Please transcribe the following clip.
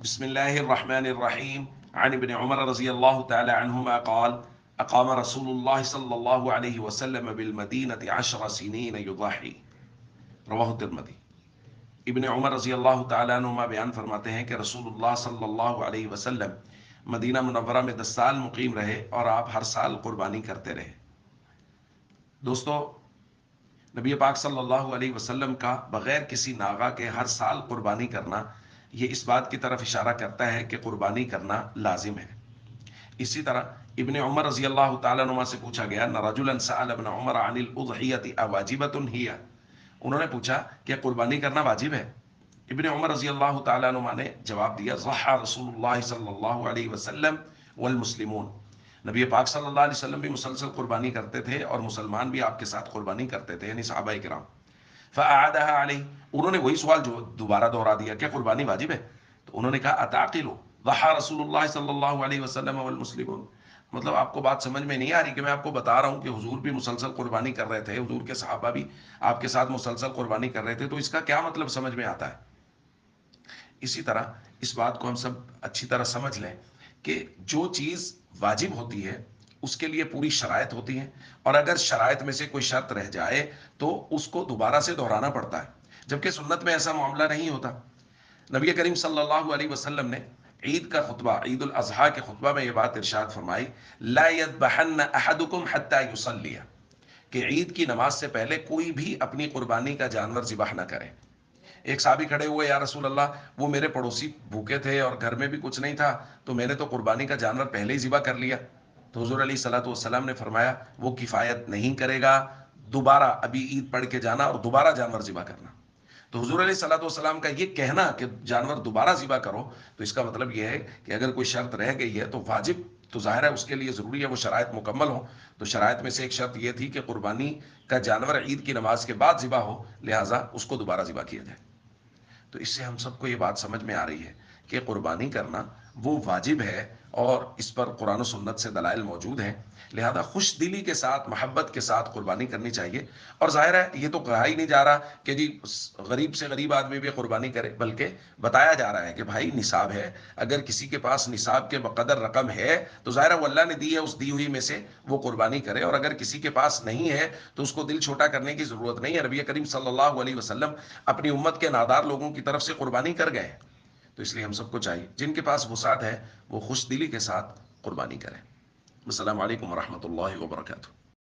بسم الله الرحمن الرحيم. عن ابن عمر رضي الله تعالى عنهما قال: أقام رسول الله صلى الله عليه وسلم بالمدينة 10 سنين يضحي. رواہ الترمذی. ابن عمر رضی اللہ تعالیٰ عنہما بیان فرماتے ہیں کہ رسول اللہ صلی اللہ علیہ وسلم مدینہ منورہ میں 10 سال مقیم رہے اور آپ ہر سال قربانی کرتے رہے. دوستو، نبی پاک صلی اللہ علیہ وسلم کا بغیر کسی ناغہ کے ہر سال قربانی کرنا یہ اس بات کی طرف اشارہ کرتا ہے کہ قربانی کرنا لازم ہے. اسی طرح ابن عمر رضی اللہ تعالیٰ عنہ سے پوچھا گیا: رجلا سأل ابن عمر عن الاضحیۃ اواجبۃ ہی، انہوں نے پوچھا کہ قربانی کرنا واجب ہے؟ ابن عمر رضی اللہ تعالیٰ عنہ نے جواب دیا: ضحى رسول اللہ صلی اللہ علیہ وسلم والمسلمون، نبی پاک صلی اللہ علیہ وسلم بھی مسلسل قربانی کرتے تھے اور مسلمان بھی آپ کے ساتھ قربانی کرتے تھے، یعنی صحابہ کرام. فأعادها علیہ، انہوں نے وہی سوال جو دوبارہ دہرا دیا: کیا قربانی واجب ہے؟ تو انہوں نے کہا: اتعقلوا ضحى رسول اللہ صلی اللہ علیہ وسلم والمسلمون، مطلب آپ کو بات سمجھ میں نہیں آ رہی کہ میں آپ کو بتا رہا ہوں کہ حضور بھی مسلسل قربانی کر رہے تھے، حضور کے صحابہ بھی آپ کے ساتھ مسلسل قربانی کر رہے تھے، تو اس کا کیا مطلب سمجھ میں آتا ہے؟ اسی طرح اس بات کو ہم سب اچھی طرح سمجھ لیں کہ جو چیز واجب ہوتی ہے اس کے لیے پوری شرائط ہوتی ہیں، اور اگر شرائط میں سے کوئی شرط رہ جائے تو اس کو دوبارہ سے دہرانا پڑتا ہے، جبکہ سنت میں ایسا معاملہ نہیں ہوتا. نبی کریم صلی اللہ علیہ وسلم نے عید کا خطبہ، عید الاضحیٰ کے خطبہ میں یہ بات ارشاد فرمائی: لا يذبحن احدکم حتی یصلی، کہ عید کی نماز سے پہلے کوئی بھی اپنی قربانی کا جانور ذبح نہ کرے. ایک صحابی کھڑے ہوئے: یا رسول اللہ، وہ میرے پڑوسی بھوکے تھے اور گھر میں بھی کچھ نہیں تھا، تو میں نے تو قربانی کا جانور پہلے ہی ذبح کر لیا. تو حضور علیہ الصلوۃ والسلام نے فرمایا: وہ کفایت نہیں کرے گا، دوبارہ ابھی عید پڑھ کے جانا اور دوبارہ جانور ذبح کرنا. تو حضور علیہ الصلوۃ والسلام کا یہ کہنا کہ جانور دوبارہ ذبح کرو، تو اس کا مطلب یہ ہے کہ اگر کوئی شرط رہ گئی ہے تو واجب تو ظاہر ہے اس کے لیے ضروری ہے وہ شرائط مکمل ہوں. تو شرائط میں سے ایک شرط یہ تھی کہ قربانی کا جانور عید کی نماز کے بعد ذبح ہو، لہٰذا اس کو دوبارہ ذبح کیا جائے. تو اس سے ہم سب کو یہ بات سمجھ میں آ رہی ہے کہ قربانی کرنا وہ واجب ہے، اور اس پر قرآن و سنت سے دلائل موجود ہیں، لہذا خوش دلی کے ساتھ، محبت کے ساتھ قربانی کرنی چاہیے. اور ظاہر ہے یہ تو کہا ہی نہیں جا رہا کہ جی غریب سے غریب آدمی بھی قربانی کرے، بلکہ بتایا جا رہا ہے کہ بھائی نصاب ہے، اگر کسی کے پاس نصاب کے بقدر رقم ہے تو ظاہر ہے وہ اللہ نے دی ہے، اس دی ہوئی میں سے وہ قربانی کرے، اور اگر کسی کے پاس نہیں ہے تو اس کو دل چھوٹا کرنے کی ضرورت نہیں ہے. نبی کریم صلی اللہ علیہ وسلم اپنی امت کے نادار لوگوں کی طرف سے قربانی کر گئے. تو اس لیے ہم سب کو چاہیے جن کے پاس وسعت ہے وہ خوش دلی کے ساتھ قربانی کریں. السلام علیکم ورحمۃ اللہ وبرکاتہ.